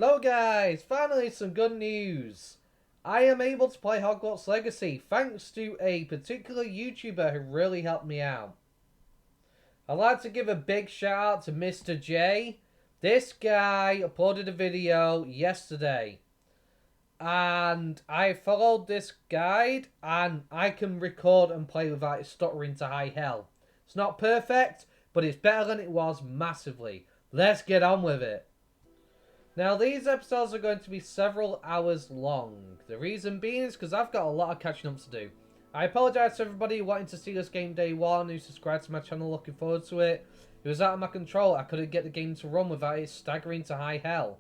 Hello guys, finally some good news. I am able to play Hogwarts Legacy thanks to a particular YouTuber who really helped me out. I'd like to give a big shout out to Mr. J. This guy uploaded a video yesterday. And I followed this guide and I can record and play without stuttering to high hell. It's not perfect, but it's better than it was massively. Let's get on with it. Now, these episodes are going to be several hours long. The reason being is because I've got a lot of catching up to do. I apologise to everybody wanting to see this game day one, who subscribed to my channel looking forward to it. It was out of my control. I couldn't get the game to run without it staggering to high hell.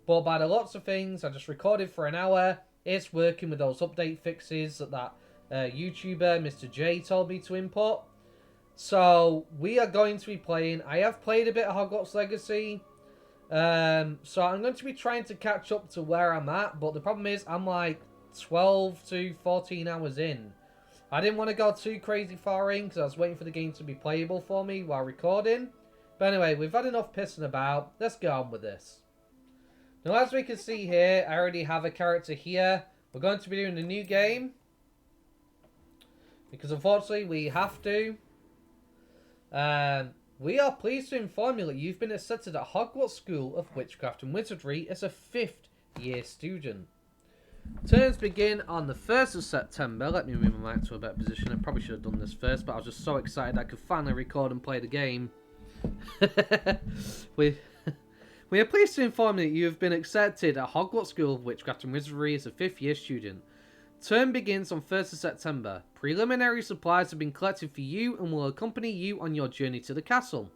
But by the lots of things, I just recorded for an hour. It's working with those update fixes that YouTuber, Mr. J, told me to input. So, we are going to be playing. I have played a bit of Hogwarts Legacy. So I'm going to be trying to catch up to where I'm at, but the problem is I'm like 12 to 14 hours in. I didn't want to go too crazy far in because I was waiting for the game to be playable for me while recording. But anyway, we've had enough pissing about. Let's get on with this. Now, as we can see here, I already have a character here. We're going to be doing a new game because unfortunately we have to. We are pleased to inform you that you've been accepted at Hogwarts School of Witchcraft and Wizardry as a 5th year student. Terms begin on the 1st of September. Let me move my mic to a better position. I probably should have done this first, but I was just so excited I could finally record and play the game. We are pleased to inform you that you have been accepted at Hogwarts School of Witchcraft and Wizardry as a 5th year student. Term begins on 1st of September. Preliminary supplies have been collected for you and will accompany you on your journey to the castle.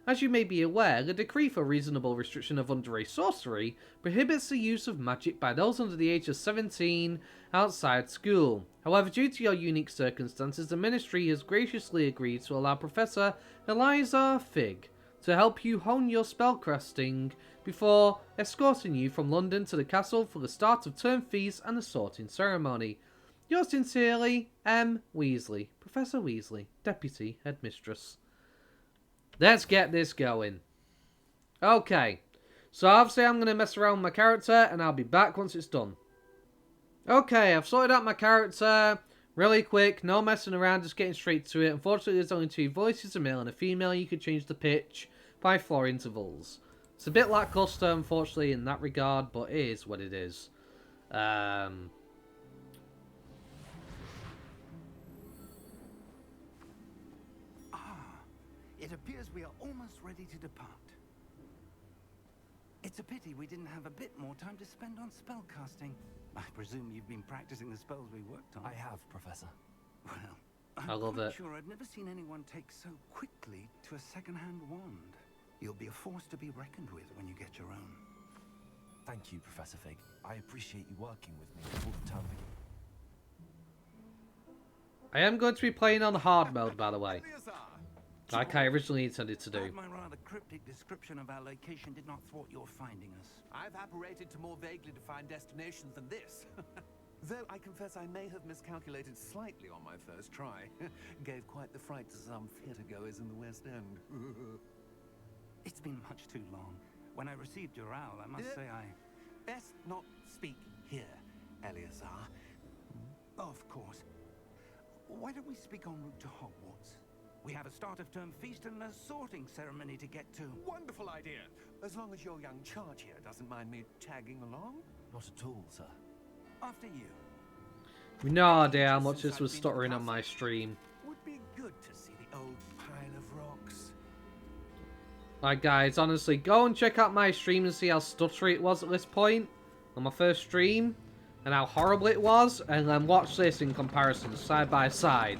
As you may be aware, the decree for reasonable restriction of underage sorcery prohibits the use of magic by those under the age of 17 outside school. However, due to your unique circumstances, the Ministry has graciously agreed to allow Professor Eliza Fig to help you hone your spellcasting before escorting you from London to the castle for the start of term feast and the sorting ceremony. Yours sincerely, M. Weasley, Professor Weasley, Deputy Headmistress. Let's get this going. Okay, so obviously I'm going to mess around with my character and I'll be back once it's done. Okay, I've sorted out my character really quick, no messing around, just getting straight to it. Unfortunately, there's only 2 voices, a male and a female. You could change the pitch by 4 intervals. It's a bit lackluster, unfortunately, in that regard, but it is what it is. Ah, it appears we are almost ready to depart. It's a pity we didn't have a bit more time to spend on spellcasting. I presume you've been practicing the spells we worked on. I have, Professor. Well, I love it. Sure, I've never seen anyone take so quickly to a second-hand wand. You'll be a force to be reckoned with when you get your own. Thank you, Professor Fig. I appreciate you working with me all the time. I am going to be playing on hard mode, by the way, like I originally intended to do. My rather cryptic description of our location did not thwart your finding us. I've apparated to more vaguely defined destinations than this. Though I confess I may have miscalculated slightly on my first try. Gave quite the fright to some theatregoers in the West End. It's been much too long. When I received your owl, I must say I... Best not speak here, Eleazar. Oh, of course. Why don't we speak en route to Hogwarts? We have a start-of-term feast and a sorting ceremony to get to. Wonderful idea. As long as your young charge here doesn't mind me tagging along. Not at all, sir. After you. No idea how much this was stuttering on my stream. Would be good to see the old pile of rocks. Like, guys, honestly, go and check out my stream and see how stuttery it was at this point on my first stream and how horrible it was, and then watch this in comparison, side by side.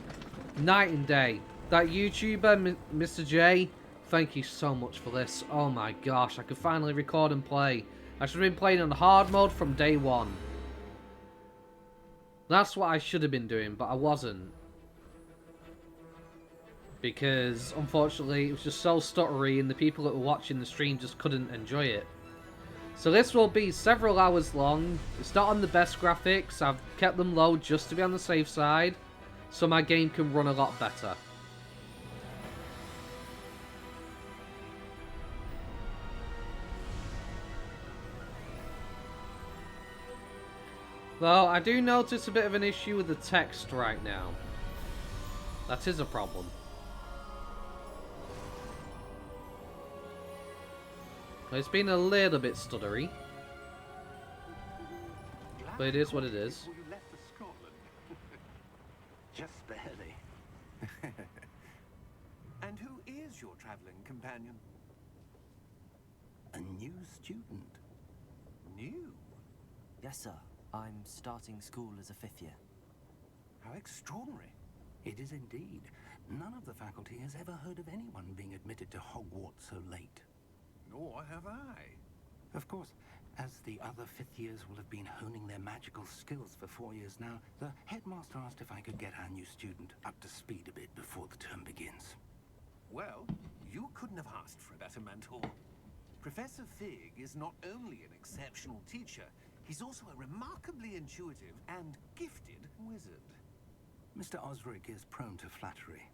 Night and day. That YouTuber, Mr. J, thank you so much for this. Oh my gosh, I could finally record and play. I should have been playing on hard mode from day one. That's what I should have been doing, but I wasn't. Because, unfortunately, it was just so stuttery and the people that were watching the stream just couldn't enjoy it. So this will be several hours long. It's not on the best graphics. I've kept them low just to be on the safe side, so my game can run a lot better. Though, I do notice a bit of an issue with the text right now. That is a problem. It's been a little bit stuttery. But it is what it is. Before you left for Scotland. Just barely. And who is your traveling companion? A new student. New? Yes, sir. I'm starting school as a 5th year. How extraordinary. It is indeed. None of the faculty has ever heard of anyone being admitted to Hogwarts so late. Nor have I. Of course, as the other 5th years will have been honing their magical skills for 4 years now, the headmaster asked if I could get our new student up to speed a bit before the term begins. Well, you couldn't have asked for a better mentor. Professor Fig is not only an exceptional teacher, he's also a remarkably intuitive and gifted wizard. Mr. Osric is prone to flattery.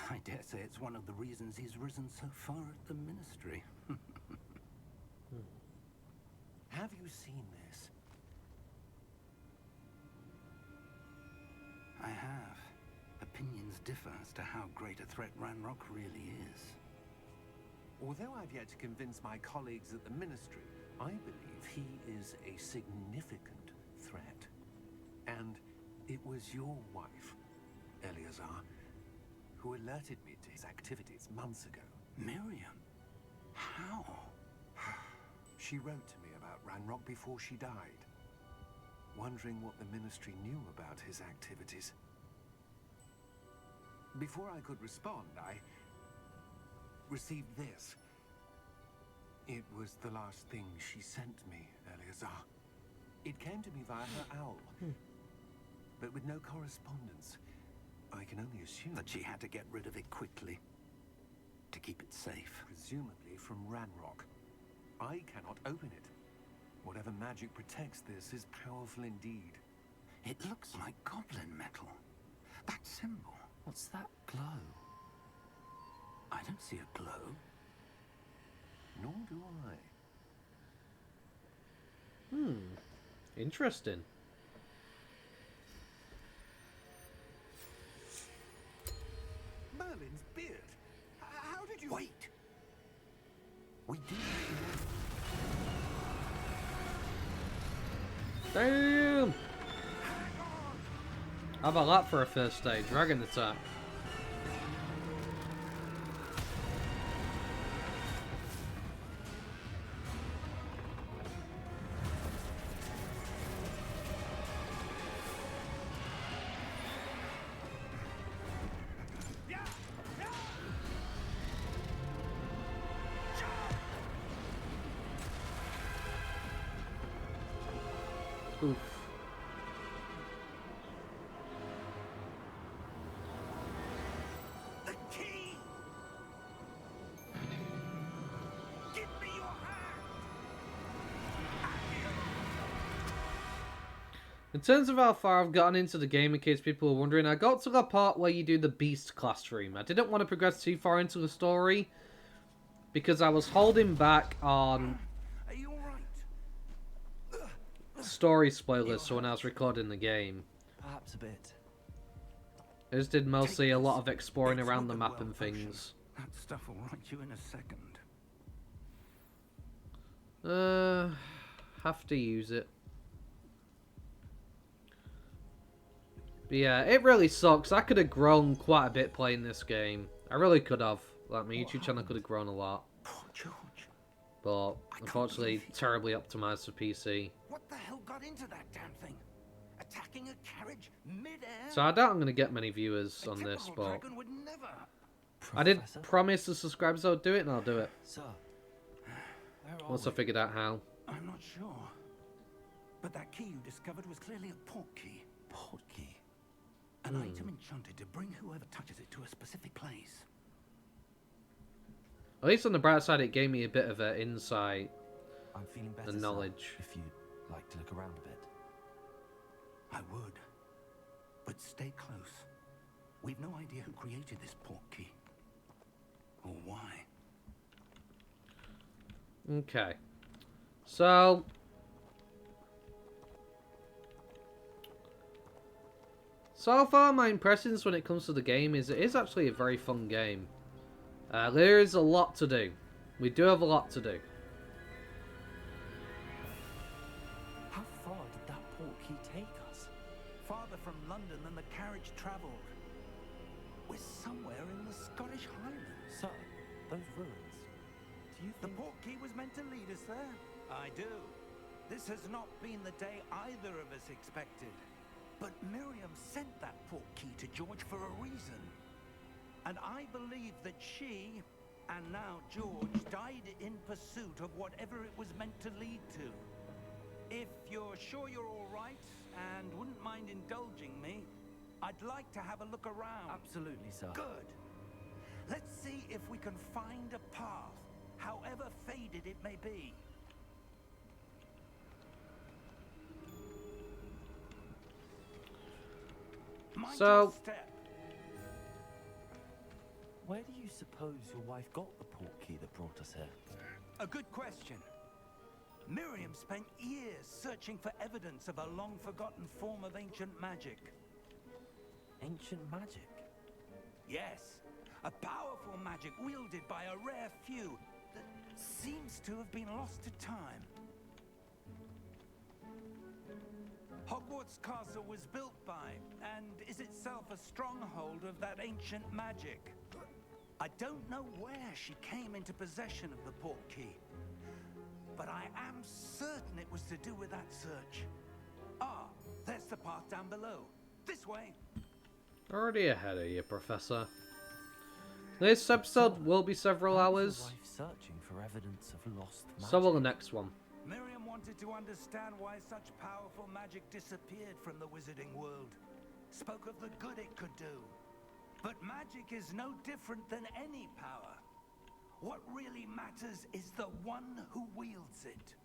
I dare say it's one of the reasons he's risen so far at the ministry. Have you seen this? I have. Opinions differ as to how great a threat Ranrock really is. Although I've yet to convince my colleagues at the ministry, I believe he is a significant threat. And it was your wife, Eleazar, who alerted me to his activities months ago. Miriam? How? She wrote to me about Ranrock before she died, wondering what the ministry knew about his activities. Before I could respond, I received this. It was the last thing she sent me, Eleazar. It came to me via her owl, but with no correspondence. I can only assume That she had to get rid of it quickly. To keep it safe. presumably from Ranrock. I cannot open it. Whatever magic protects this is powerful indeed. It looks like goblin metal. That symbol. What's that glow? I don't see a glow. Nor do I. Interesting. Merlin's beard. How did you... Wait! We do. Damn! How about that for a first day? Dragon attack. Oof. The key! Give me your hand! In terms of how far I've gotten into the game, in case people are wondering, I got to the part where you do the Beast classroom. I didn't want to progress too far into the story because I was holding back on Are you alright? story spoilers so when I was recording the game. Perhaps a bit. I just did mostly a lot of exploring It's around the not map well and potion. things. That stuff will right you in a second. Have to use it. But yeah, it really sucks. I could have grown quite a bit playing this game. I really could have. Like, my YouTube channel could have grown a lot. Poor George. But, unfortunately, believe it. terribly optimized for PC. What the hell got into that damn thing? Attacking a carriage mid-air? So I doubt I'm going to get many viewers on A this, typical but dragon would never. I did Professor? promise the subscribers I would do it, and I'll do it. Sir, where are Once I we? figured out how. I'm not sure. But that key you discovered was clearly a port key. Port key. An item enchanted to bring whoever touches it to a specific place. At least on the bright side, it gave me a bit of an insight. I'm feeling better, The sir, knowledge. if you'd like to look around a bit. I would. But stay close. We've no idea who created this port key. Or why. Okay. So, So far, my impressions when it comes to the game is it is actually a very fun game. There is a lot to do. We do have a lot to do. How far did that portkey take us? Farther from London than the carriage travelled. We're somewhere in the Scottish Highlands. Sir, those ruins. Do you The think... portkey was meant to lead us there? I do. This has not been the day either of us expected. But Miriam sent that portkey to George for a reason. And I believe that she, and now George, died in pursuit of whatever it was meant to lead to. If you're sure you're all right and wouldn't mind indulging me, I'd like to have a look around. Absolutely, sir. Good. Let's see if we can find a path, however faded it may be. Mind So- your step. Where do you suppose your wife got the portkey that brought us here? A good question. Miriam spent years searching for evidence of a long-forgotten form of ancient magic. Ancient magic? Yes, a powerful magic wielded by a rare few that seems to have been lost to time. Hogwarts Castle was built by, and is itself a stronghold of that ancient magic. I don't know where she came into possession of the portkey, but I am certain it was to do with that search. Ah, there's the path down below. This way. Already ahead of you, Professor. This episode will be several Why was hours. your wife searching for evidence of lost magic? So will the next one. Miriam wanted to understand why such powerful magic disappeared from the wizarding world. Spoke of the good it could do. But magic is no different than any power. What really matters is the one who wields it.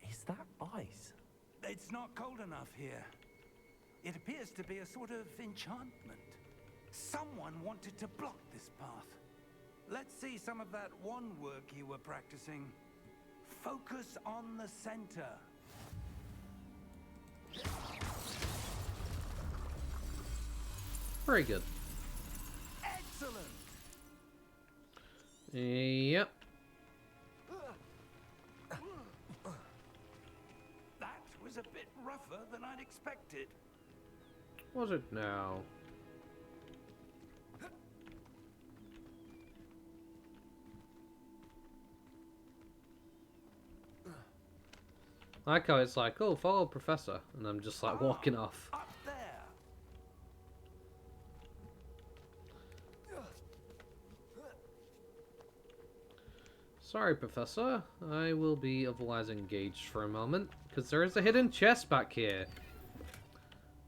Is that ice? It's not cold enough here. It appears to be a sort of enchantment. Someone wanted to block this path. Let's see some of that wand work you were practicing. Focus on the center. Very good. Excellent! Yep. That was a bit rougher than I'd expected. Was it now? I like how it's like, oh, follow Professor, and I'm just like walking off. Up there! Sorry, Professor. I will be otherwise engaged for a moment, because there is a hidden chest back here.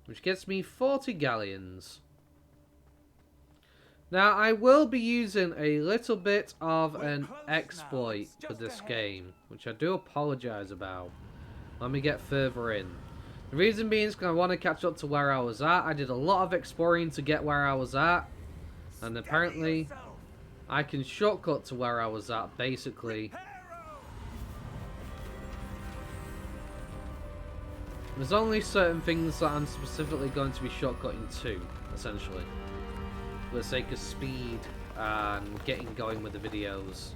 Which gets me 40 galleons. Now, I will be using a little bit of an exploit for this game, which I do apologise about. Let me get further in. The reason being is because I want to catch up to where I was at. I did a lot of exploring to get where I was at. And apparently, I can shortcut to where I was at, basically. There's only certain things that I'm specifically going to be shortcutting to, essentially. For the sake of speed and getting going with the videos.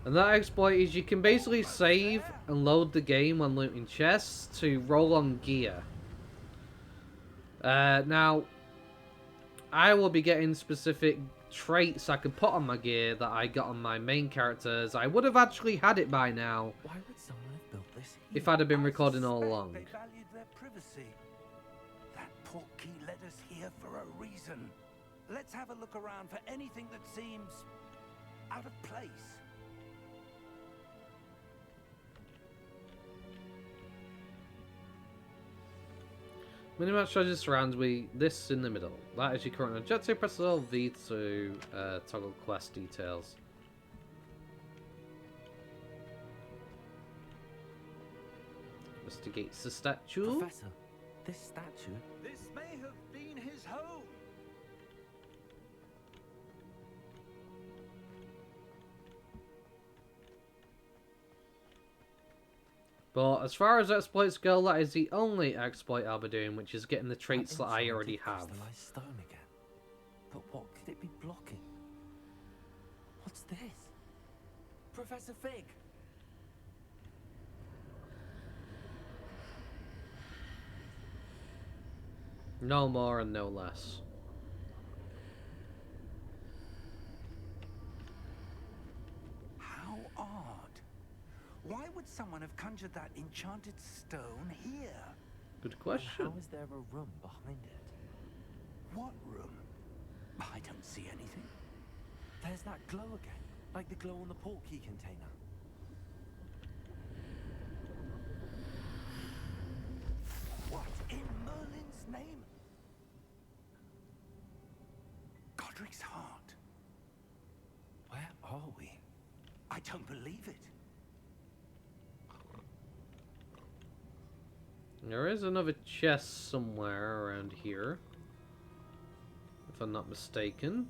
And that exploit is you can basically save and load the game when looting chests to roll on gear. Now, I will be getting specific traits I can put on my gear that I got on my main characters. I would have actually had it by now Why would someone have built this here? if I'd have been I recording all suspect along. They valued their privacy. That portkey led us here for a reason. Let's have a look around for anything that seems out of place. Minimap strategy surrounds we this in the middle. That is your current objective. Press V to toggle quest details. Investigates the statue. Professor, this statue... This may have been his home. But as far as exploits go, that is the only exploit I'll be doing, which is getting the traits that I already have. Crystallized stone again. But what could it be blocking? What's this? Professor Fig! No more and no less. How odd. Why would someone have conjured that enchanted stone here? Good And question. how is there a room behind it? What room? I don't see anything. There's that glow again. Like the glow on the portkey container. What in Merlin's name? Godric's heart. Where are we? I don't believe it. There is another chest somewhere around here, if I'm not mistaken.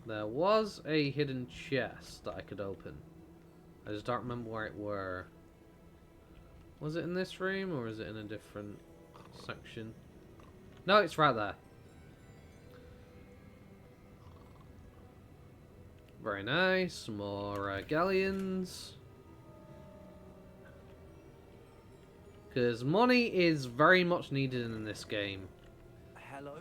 There was a hidden chest that I could open. I just don't remember where it were. Was it in this room or is it in a different section? No, it's right there. Very nice. More galleons. Because money is very much needed in this game. Hello?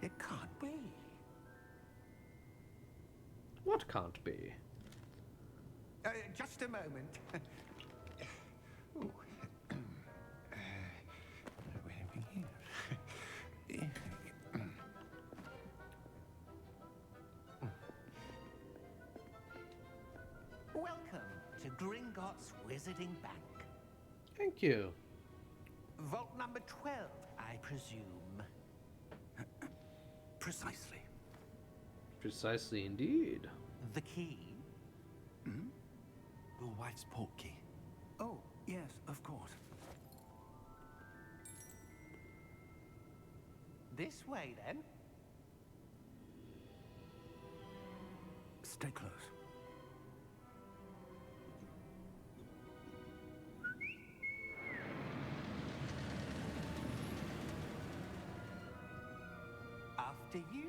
It can't be. What can't be? Just a moment. Ooh. Where are we here? Welcome to Gringotts Wizarding Bank. Thank you. Vault number 12, I presume. Precisely. Precisely indeed. The key? Your wife's portkey. Oh, yes, of course. This way, then. Stay close. After you.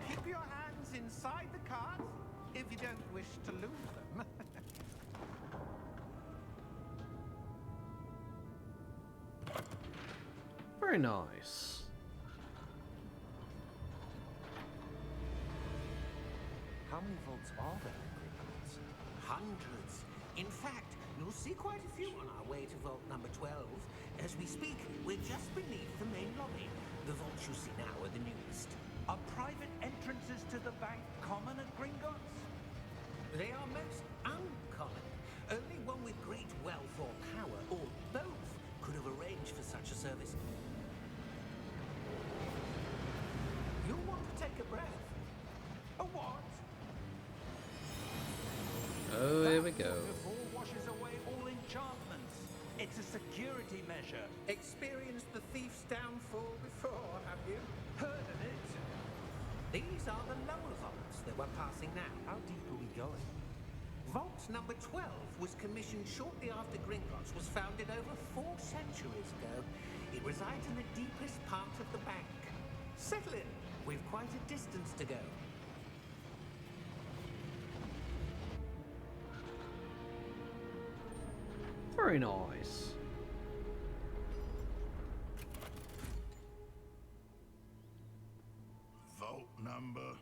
Keep your hands inside the cart if you don't wish to lose them. Very nice. How many vaults are there in Gringotts? Hundreds. In fact, you'll see quite a few on our way to vault number 12. As we speak, we're just beneath the main lobby. The vaults you see now are the newest. Are private entrances to the bank common at Gringotts? They are most uncommon. Only one with great wealth or power, or both, could have arranged for such a service. You'll want to take a breath. A what? Oh, here we go. Before washes away all enchantments. It's a security measure. Experienced the thief's downfall before, have you? Heard of it? These are the lower vaults that we're passing now. How deep are we going? Vault number 12 was commissioned shortly after Gringotts was founded over 4 centuries ago. It resides in the deepest part of the bank. Settle in. We've quite a distance to go. Very nice. Vault number.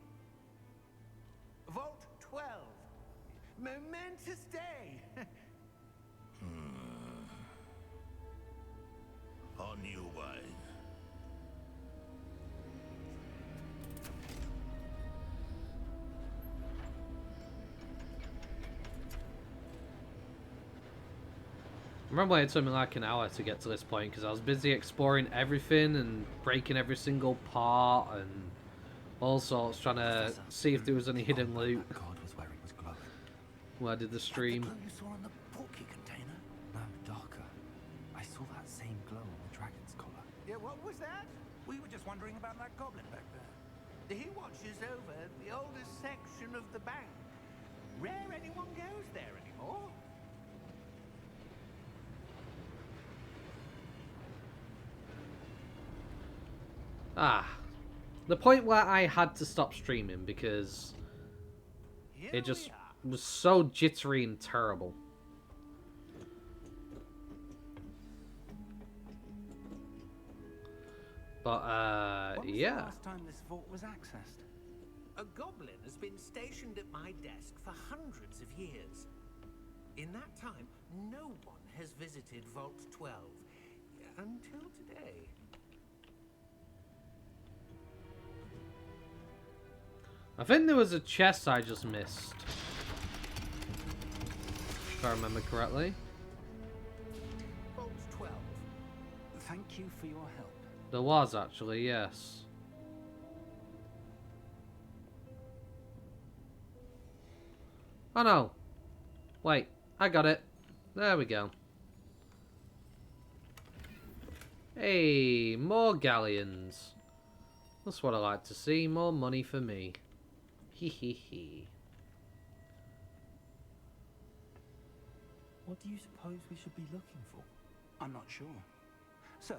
Vault 12. Momentous day. On your way. remember it took me like an hour to get to this point because I was busy exploring everything and breaking every single part and all sorts, trying to see if there was any hidden loot. That card was where it was glowing. Where I did the stream. The glow you saw on the portkey container? No, darker. I saw that same glow on the dragon's collar. Yeah, what was that? We were just wondering about that goblin back there. He watches over the oldest section of the bank. Rare anyone goes there anymore. The point where I had to stop streaming because Here it just we are. was so jittery and terrible. But, When was yeah. the last time this vault was accessed? A goblin has been stationed at my desk for hundreds of years. In that time, no one has visited Vault 12 until today. I think there was a chest I just missed. If I remember correctly. Vault 12. Thank you for your help. There was actually, yes. Oh no. Wait, I got it. There we go. Hey, more galleons. That's what I like to see. More money for me. Hee hee hee. What do you suppose we should be looking for? I'm not sure. Sir,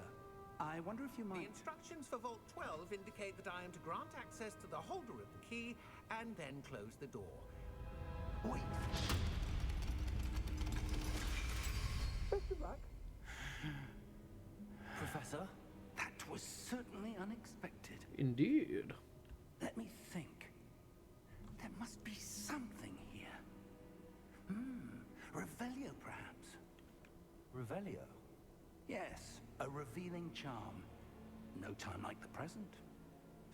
I wonder if you might... The instructions for Vault 12 indicate that I am to grant access to the holder of the key and then close the door. Wait. Best of luck. Professor? That was certainly unexpected. Indeed. Let me think. There must be something here. Revelio, perhaps. Revelio. Yes, a revealing charm. No time like the present.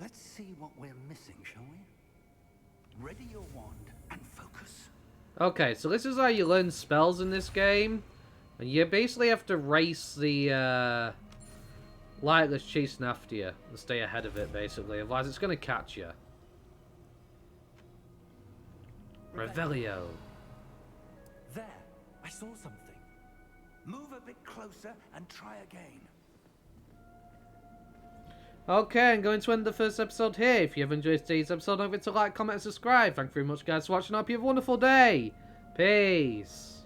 Let's see what we're missing, shall we? Ready your wand and focus. Okay, so this is how you learn spells in this game. And you basically have to race the light that's chasing after you and stay ahead of it, basically. Otherwise, it's going to catch you. Revelio. There, I saw something. Move a bit closer and try again. Okay, I'm going to end the first episode here. If you have enjoyed today's episode, don't forget to like, comment, and subscribe. Thank you very much, guys, for watching. I hope you have a wonderful day. Peace.